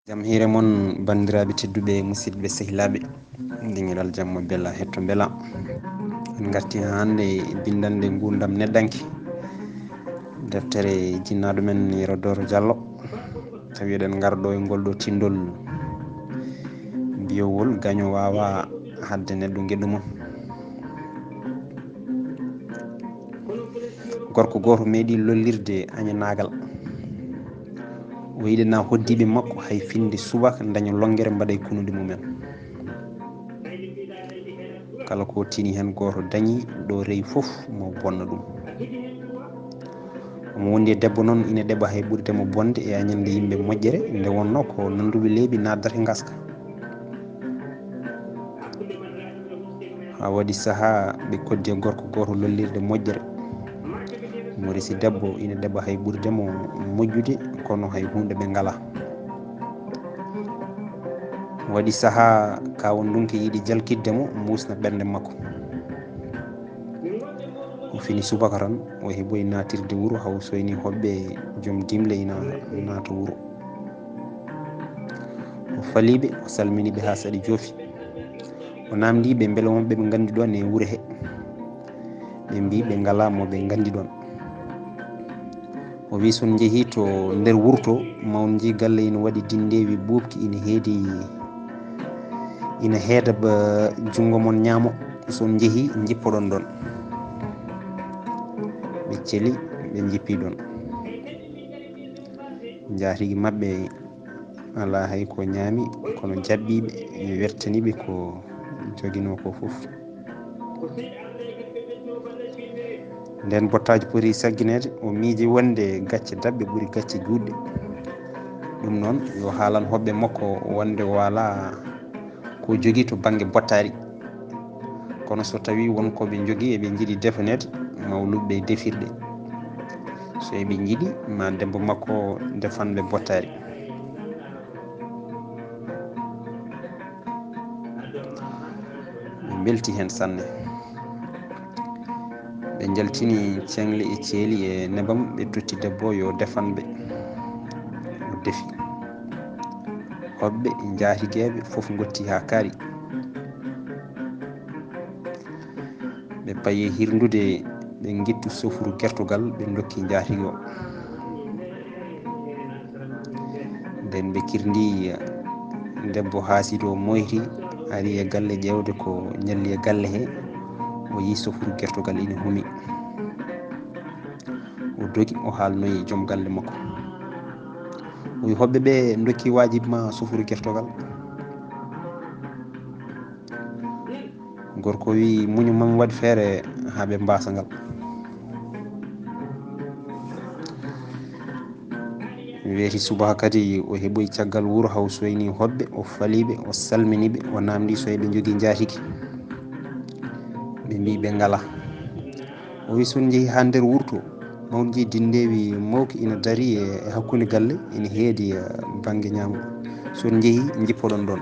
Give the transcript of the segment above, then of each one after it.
Jam hiire mon bandiraɓe tedduɓe musidɓe sehilaɓe, dinguiɗal jamma bella hetto beela. En garti hande bindande gurdam neddanke deftere jinnaɗo men Yero Doro Diallo. Tawi eɗen garɗo e ngolɗo tindol mbiyowol gaño wawa hadde neɗɗo gueɗɗo mum. Gorko goto meeɗi lollirde añanagal, o yiɗina hoddiɓe makko hay finde subaka daña longguere mbaɗa e kunude mumen. kala ko tini hen goto dañi ɗo rewi foof mo bonna ɗum. omo wondi e debbo noon ina ɗeɓa hay ɓuurdemo bonde e añande yimɓe moƴƴere, nde wonno ko nanduɓe leeɓi naddata gaska. ha waɗi saaha ɓe koddi e gorko goto lollirde moƴƴere, mo resi debbo ina ɗeɓa hay ɓuurdemo moƴƴude, kono hay hunde ɓe ngala. waɗi saaha kawon ndunki yiiɗi jalkiddemo musna ɓernde makko. o fini subaka tan o heeɓoyi natirde wuuro, haw soyni hoɓɓe joom dimle ina naata wuuro. o faaliɓe, o salminiɓe ha saɗi joofi, o namdiɓe beele wonɓe ɓe gandi ɗon e wuuro he, ɓe mbi ɓe ngala moɓe gandi ɗon. o wi son jeehi to nder wuuro to, mawɗo ji galle ina waɗi dindewi ɓuubki, ina heeda junggo mon ñaamo, son jeehi jippoɗon ɗon. ɓe ceeli ɓe jippi ɗon. jaatigui mabɓe ala hay ko ñaami, kono jaɓɓiɓe wertaniɓe ko joguino ko foof. nden bottaji pooti sagguinede, o miiji wonde gacce dabɓe ɓuuri gacce juɗɗe. ɗum noon yo haalan hoɓɓe makko wonde o ala ko jogui to banggue bottari, kono so tawi wonkoɓe jogui eɓe jiiɗi defanede, mawluɓe defirde, so eɓe jiiɗi ma debbo makko defanɓe bottari. ɓe belti hen sanne, ɓe jaltini cengle e ceeli e nebam, ɓe totti debbo yo defanɓe. o deefi, hoɓɓe jaatigueɓe foof gotti ha kaari. ɓe paayi hirdude, ɓe guittu sofuru gertogal, ɓe dokki jaatigue o. nden ɓe kirdi debbo haasi to moyti, ari e galle ƴewde ko ñalli e galle he, o yi sofuru gertogal ina huumi. o doogui o haalnoyi joom galle makko, o wi hoɓɓeɓe dokki wajibe ma sofuru gertogal. gorko wi muñu mami waɗi feere haaɓe mbasa ngal. weeti subaka kadi o heeɓoyi caggal wuuro, haw soyni hoɓɓe, o faaliɓe, o salminiɓe, o namdi so eɓe jogui jaatigui, ɓe mbi ɓe ngala. o wi son jeehi ha nder wuuro to, mawɗo ji dindewi mawki ina daari e hakkude galle, ina heedi banggue ñamon, son jeehi jippoɗon ɗon.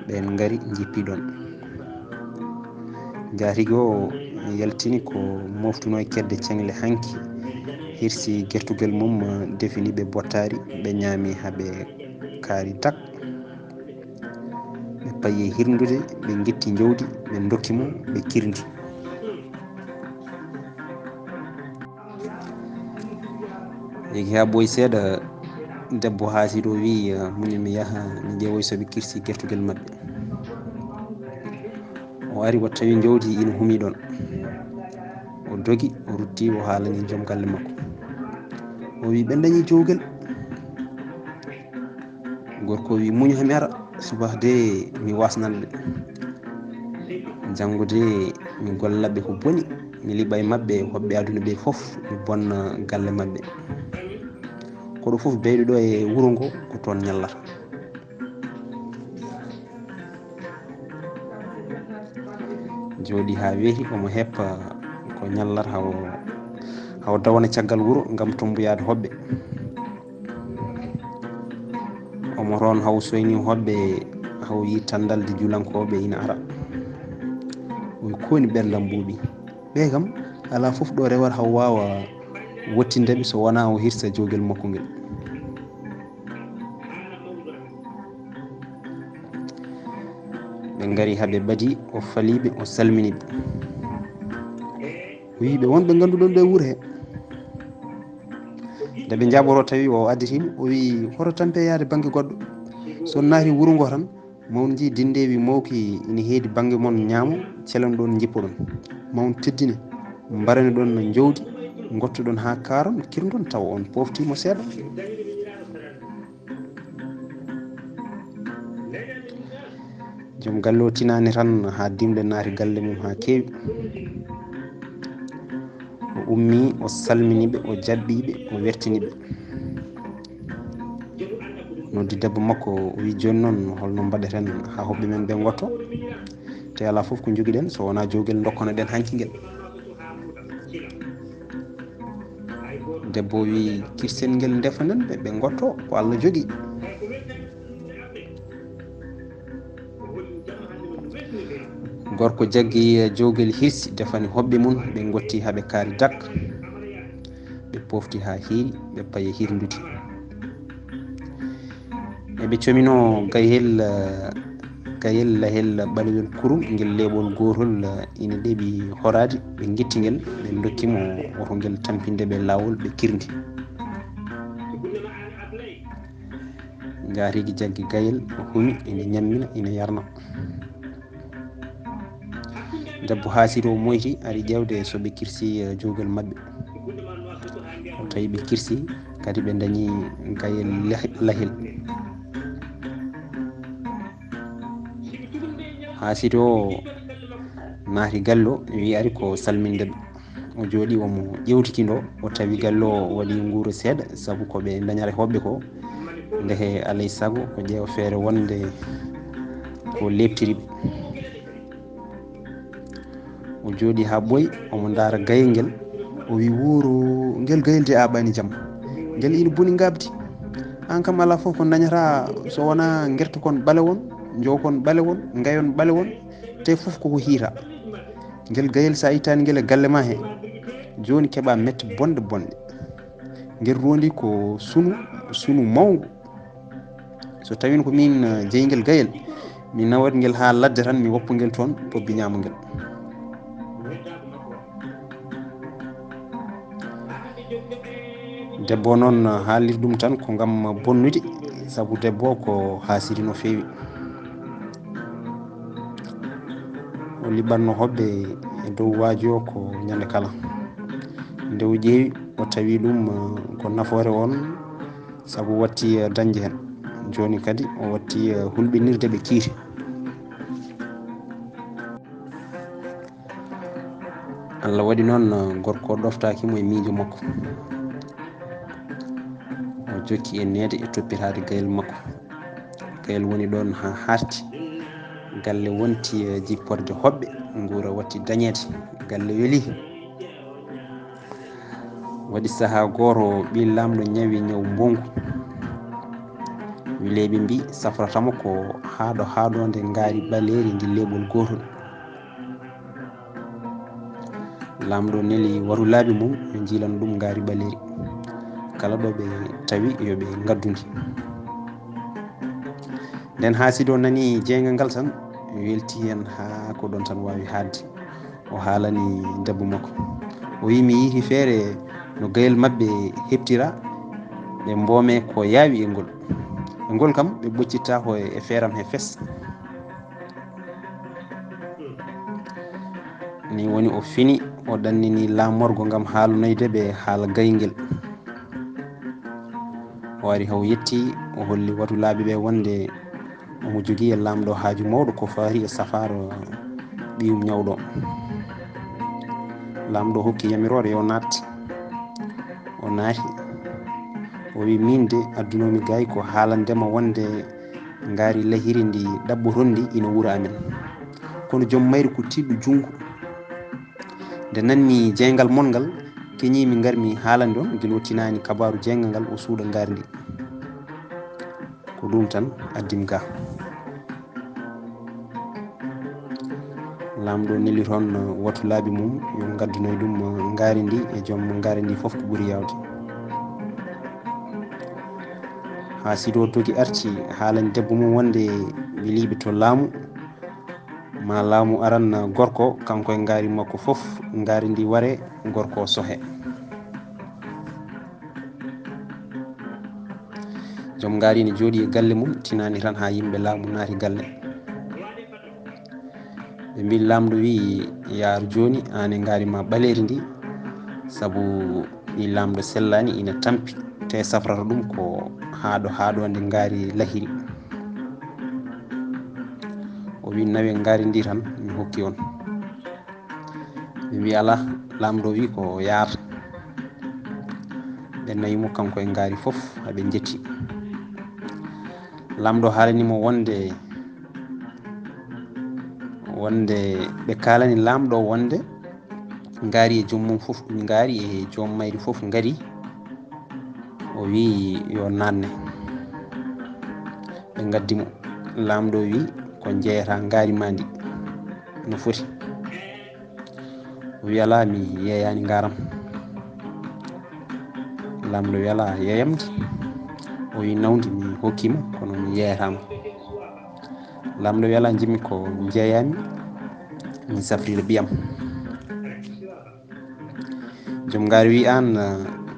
ɓen gaari jippi ɗon. jaatigui o yaltini ko moftuno e kedde cengle hanki, hirsi gertugel mum, definiɓe bottari, ɓe ñaami haaɓe kaari tak. ɓe paayi hirdude, ɓe guitti jawdi, ɓe dokkimo, ɓe kirdi. yeehi ha ɓooyi seeɗa, debbo haasiɗo wi muñu mi yaaha mi ƴeewoy soɓe kirsi gertugel mabɓe. o ari o tawi jawdi ina huumi ɗon, o doogui o rutti o haalani joom galle makko. o wi ɓe dañi jowguel. gorko wi muñu hami ara, subaka de mi wasnanɓe, janggo de mi gollaɓe ko booni, mi liiɓa e mabɓe hoɓɓe aduna ɓe foof, mi bonna galle mabɓe. koɗo foof beyɗo ɗo e wuuro ngo ko toon ñallata. jooɗi ha weeti omo heppa ko ñallata, hawo dawana caggal wuuro gam tomboyade hoɓɓe. omo toon haw soyni hoɓɓe, haw yi tandalde juulankoɓe ina ara. o wi koni ɓerdam ɓuuɓi, ɓe kam ala fof ɗo rewata haw wawa wottindeɓe so wona o hirsa jogel makko ngel. ɓe ngari haɓe ɓadi o faliɓe o salminiɓe o wiɓe wonɓe ganduɗon ɗo e wuuro he nde ɓe jaɓoro tawi o additima o wi hoto tampe yaade banggue goɗɗo son naati wuuro ngo tan mawon ji dindewi mawki ina heedi banggue moon ñaamo celen ɗon jippoɗon mawon teddine mbarani ɗon jowdi gottoɗon ha karon kirɗon tawa on poftimo seeɗa. joom galle o tinani tan ha dimle naati galle mum ha keewi o ummi o salminiɓe o jabbiɓe o wertiniɓe noddi debbo makko o wi joni noon holno mbaɗeten ha hoɓɓe men ɓe gotto te ala foof ko joguiɗen so wona jogel dokkono ɗen hanki guel. debbo wi kirsel ngel defanen ɓe gotto ko Allah jogui. gorko jaggi jogel hirsi defani hoɓɓe mum ɓe gotti haɓe kaari dak ɓe pofti ha hiiri ɓe paye hirdude eɓe comino gayel lahel ɓalewel kurum ngel leɓol gotol ina ɗeeɓi horade ɓe guitti ngel ɓe dokkimo woto ngel tampinde ɓe lawol ɓe kirdi jaarigi jaggi gayel o huumi ina ñammina ina yarna. debbo haasiri o moyti ari ƴewde so ɓe kirsi jogel mabɓe o tawi ɓe kirsi kadi ɓe dañi gayel lahel. haasiri o naati galle o wi ari ko salmindeɓe o jooɗi omo ƴewtikindo o tawi galle o waɗi nguuro seeɗa saabu koɓe dañata hoɓɓe ko ndehe alay saago ko ƴeewa feere wonde ko lebtiriɓe. o jooɗi ha ɓooyi omo daara gayel ngel o wi wuuro ngel gayel de aɓani jaam ngel ina boni gabdi an kam ala foof ko dañata so wona guerta kon ɓalewon jowkon ɓalewon gayon ɓalewon te foof koko hiita ngel gayel sa ittani ngel e galle ma he joni keeɓa mette bonɗe ngel rondi ko sunu mawgu so tawino ko min jeeygel gayel mi nawat ngel ha ladde tan mi woppa ngel toon tobbi ñaamo ngel. debbo noon haalir ɗum tan ko gam bonnude saabu debbo ko haasiri no feewi o liɓanno hoɓɓe e dow waaji o ko ñande kala nde o ƴeewi o tawi ɗum ko nafoore on saabu watti dañde hen joni kadi o watti hulɓinirde ɓe kiiti. Allah waɗi noon gorko o ɗoftakimo e miijo makko o jokki e neede e toppitade gayel makko gayel woni ɗon ha harti galle wonti jipporde hoɓɓe nguura watti dañede galle weeli. waɗi saaha goto ɓi lamɗo ñawi ñaw mbongu wileɓe mbi safratamo ko haɗonde ngaari ɓaleri ndi leɓol gotol lamɗo neeli waru laaɓi mum ɓe jiilano ɗum ngaari ɓaleri kala ɗo ɓe tawi yoɓe gaddudi nden haasidi o nani jeygal ngal tan welti hen ha ko ɗon tan wawi hadde o haalani debbo makko o wi mi yiiti feere no gayel mabɓe heptira ɓe mboome ko yaawi e ngol kam ɓe ɓoccitta ko e feeram he fes ni woni o fini o ɗannini laamorgo gam haalanoyde ɓe haala gayngel o ari haw yetti o holli watu laaɓi ɓe wonde omo jogui e lamɗo haaju mawɗo ko faari e safaro ɓiyum ñawɗo lamɗo hokki yamirore yo naat o naati o wi min de addunomi gayi ko haalandema wonde ngaari lahiri ndi ɗaɓɓoton ndi ina wuura amen kono joom mayri ko tiɗɗo jungo nde nanmi jeygal mon ngal keñimi garmi haalande on guila o tinani kabaru jeygal ngal o suuɗa ngaari ndi ko ɗum tan addimi ga lamɗo neli toon watu laaɓi mum yo gaddunoy ɗum ngaari ndi e joom ngaari ndi fof ko ɓuri yawde. ha sido dogi arti haalani debbo mum wonde wiliɓe to laamu ma laamu aran gorko kanko e ngaari makko fof ngaari ndi ware gorko o sohe. joom ngaari ne jooɗi e galle mum tinani tan ha yimɓe laamu naati galle. ɓe mbi lamɗo wi yaaru joni an e ngaari ma ɓaleri ndi saabu ɗi lamɗo sellani ina tampi te safrata ɗum ko haɗonde ngaari lahiri. o wi nawe ngaari ndi tan mi hokki on. ɓe mbi ala lamɗo wi ko yaata. ɓe nayimo kanko e ngaari fof haɓe jetti. lamɗo haalanimo wonde ɓe kalani lamɗo wonde ngaari e jommum fof ngaari e joom mayri fof ngari o wi yo nanne. ɓe gaddimo. lamɗo wi ko jeeyata ngaari ma ndi no foti. o wi ala mi yeeyani ngaram. lamɗo wi ala yeeyamde. o wi nawdi mi hokkima kono mi yeeyatama. lamɗo wi ala jimmi ko jeeyami mi safrira ɓiyam. joom ngaari wi an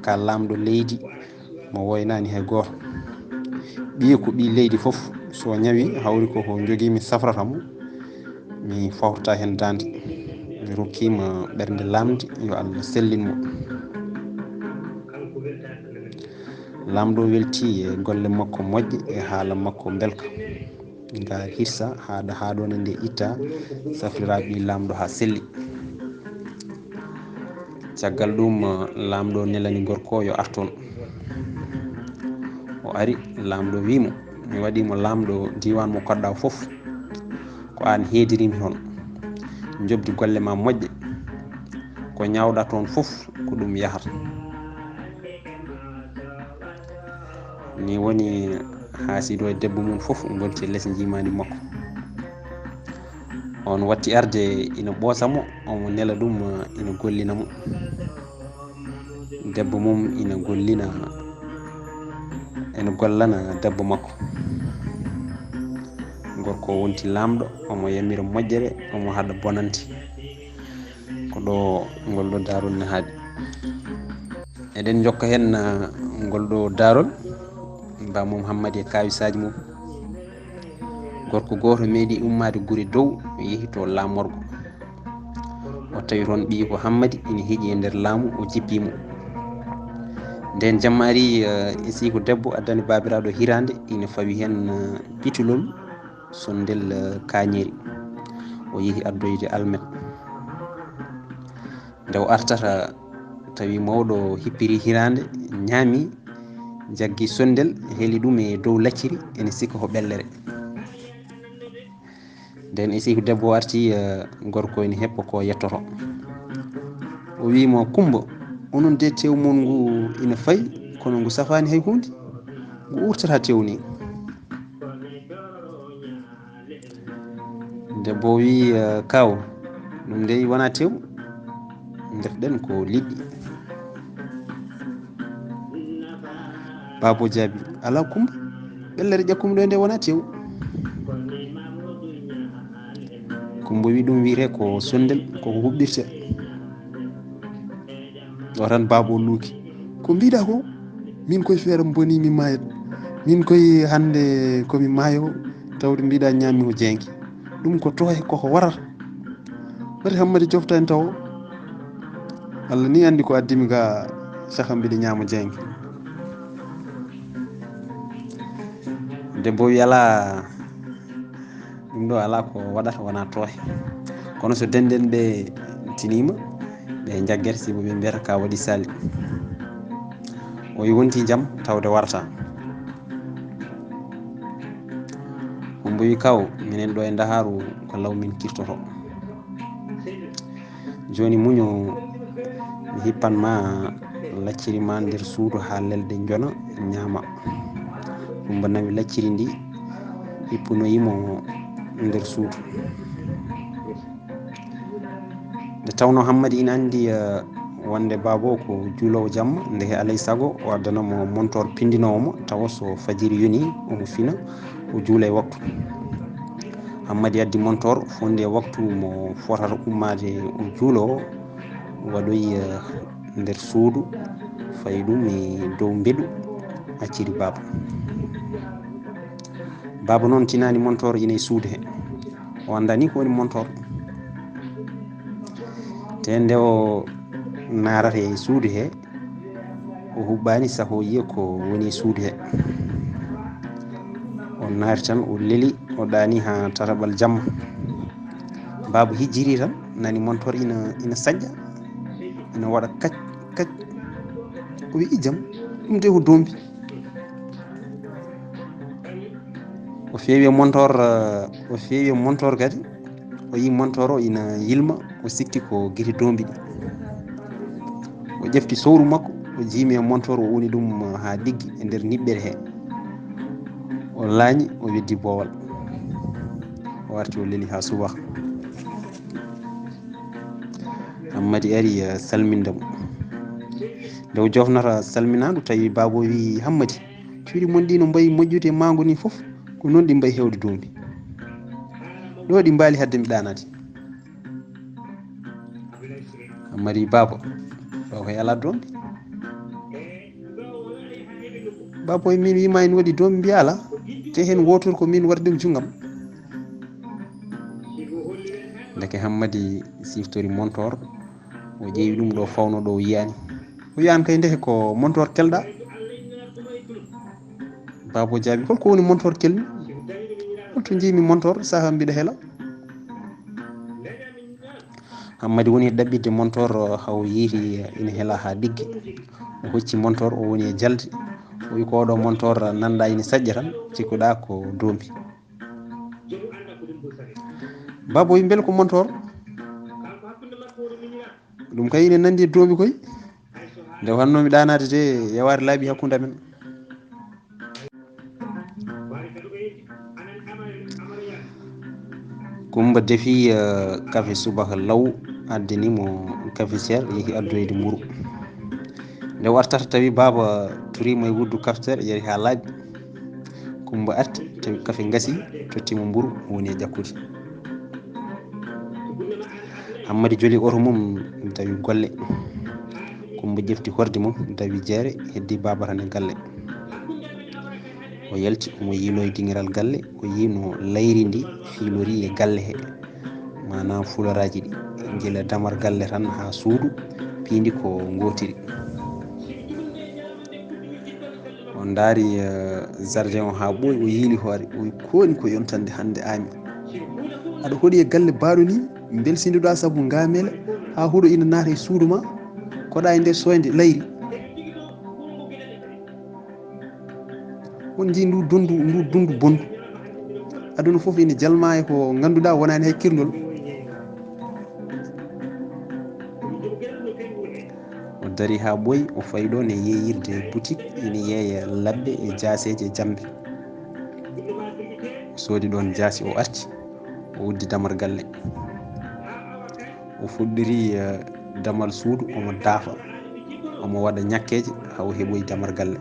ka lamɗo leydi mo woynani hay goto. ɓiye ko ɓi leydi fof so ñawi hawri koko joguimi safratamo mi fawtata hen dande. mi rokkima ɓernde lamde yo Allah sellinmo. lamɗo welti e golle makko moƴƴe e haala makko belka. nga hirsa haɗone nde itta safriraɓe ɓi lamɗo ha selli. caggal ɗum lamɗo nelani gorko yo arton. o ari lamɗo wimo mi waɗimo lamɗo diwan mo koɗɗa fof ko an heedirimi toon jobdi golle ma moƴƴe ko ñawɗa toon fof ko ɗum yahata. ni woni haasido e debbo mum fof gonti less jimani makko. on watti arde ina ɓoosamo omo nela ɗum ina gollinamo. debbo mum ina gollana debbo makko. gorko wonti lamɗo omo yamira moƴƴere omo haɗa bonante. ko ɗo ngol ɗo darol ne haaɗi. eɗen jokka hen ngol ɗo darol ba Mouhammady e kawisaji mum. gorko goto meeɗi ummade guure dow yeehi to laamorgo. o tawi toon ɓiyi ko Hammady ina hiiƴi e nder laamu o jippimo. nden jamma ari e sii ko debbo addani babiraɗo hirande ina fawi hen pitulol sondel kañeri. o yeehi addoyde almet. nde o artata tawi mawɗo hippiri hirande ñaami jaggi sondel heeli ɗum e dow lacciri ene sikka ko ɓellere. nden e sii ko debbo arti gorko ene heppa ko yettoto. o wimo Coumba onon de tew mon ngu ina fayi kono ngu safani hay hunde ngu urtata tew ni. debbo wi kaw ɗum de wona tew defɗen ko liɗɗi. babo jaabi ala Coumba ɓellere ƴakkumi ɗo nde wona tew. Coumba wi ɗum wiyete ko sondel koko huɓɓirte. ɗo tan babo luuki ko mbiɗa ko min koye feere boni mi mayat min koye hande komi maayo tawde mbiɗa ñammi ko jeenki ɗum ko toye koko warata. wati Hammady joftani taw Allah ni andi ko addimi ga saka mbiɗa ñaama jeenki. debbo wi ala ɗum ɗo ala ko waɗata wona toohe kono so denden ɓe tinima ɓe jaggere sibo ɓe mbiyata ka waɗi sali. o wi wonti jaam tawde warata. Coumba wi kaw minen ɗo e Daharu ko law min kirtoto. joni muño mi hippanma lacciri ma nder suudu ha lelde jona ñaama. Coumba nawi lacciri ndi hippunoyimo nder suudu. tawno Hammadi ina andi wonde babo ko juulowo jamma nde alay sago o addanamo montor pindinowomo tawa so fajiri yoni omo fina o juula e waktu. Hammadi addi montor fonde waktu mo fotata ummade o juulo waɗoyi nder suudu fayi ɗum e dow mbeɗu acciri baba noon tinani montor ina e suudu he o anda ni ko woni montor te nde o narata e suudu he o huɓɓani saaha o yiya ko woni e suudu he o naari tan o leeli o ɗani ha tataɓal jamma baba hijjiri tan nani montor ina sajƴa ina waɗa kac kac o wi ijam ɗum de ko dombi o feewi e montor kadi o yi montor o ina yilma o sikti ko guite dombi ɗi o ƴefti sowru makko o jiimi e montor o woni ɗum ha diggi e nder niɓɓere he o laañi o weddi boowal o arti o leeli ha subaka Hammadi ari salmindemo nde o jofnata salminaɗo tawi babo wi Hammadi cuuɗi mon ɗi no mbayi moƴƴude mango ni foof ko noon ɗi mbayi hewde dombi ɗo ɗi mbaali hadde mi ɗanade Hammadi baba ɗo koye ala dombi baba e min wima en waɗi dombi mbiya ala te hen wotor ko min wardi ɗum junggam ndeke Hammadi siftori montor o ƴeewi ɗum ɗo fawno ɗo o yiyani o wiyani kay ndeke ko montor kelɗa babo jaabi holko woni montor kelmi holto jiimi montor saaha mbiɗa heela Hammadi woni ɗaɓɓidde montor haw yiiti ina heela ha diggi o hocci montor o woni e jalde o wi ko oɗo montor nanɗa ina sajƴa tan cikkuɗa ko dombi babo wi beele ko montor ɗum kay ine nandi e dombi koy nde wannomi ɗanade de yeware laaɓi hakkude amen Coumba defi café subaka law addanimo cafetiére yeehi addoyde mburu nde o artata tawi baba torimo e wuddu cafetiére yeeri ha laaɓi Coumba arti tawi café gasi tottimo mburu woni e ƴakkude Hammadi jooli oto mum tawi golle Coumba ƴefti horde mum dawi jeere heddi baba tan e galle o yalti omo yiiloye dinguiral galle o yi no layri ndi fiilori e galle he manam fularaji ɗi guila damar galle tan ha suudu piidi ko gotiri o daari jardin o ha ɓooyi o yiili hoore o wi koni ko yontande hande ami aɗa hooɗi e galle baɗo ni belsinduɗa saabu ngamele ha huuɗo ina naata e suudu ma koɗa e nder soyde layri on jii ndu dundu bondu aduna foof ina jalma e ko ganduɗa wonani hay kirgol o dari ha ɓooyi o fayi ɗon e yeyirde boutique ina yeeya labbe e jaseje e jambe o soodi ɗon jaasi o arti o uddi damar galle o fuɗɗori damal suudu omo daafa omo waɗa ñakkeje haw heɓoyi damar galle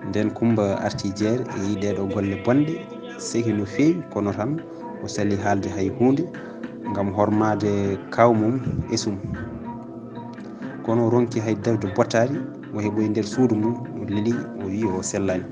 nden Coumba arti jeere e yi ɗeɗo golle bonɗe seki no feewi kono tan o sali haalde hay hunde ngam hormade kawmum esum kono o ronki hay dewde bottari o heɓoyi nder suudu mum o leeli o wi o sellani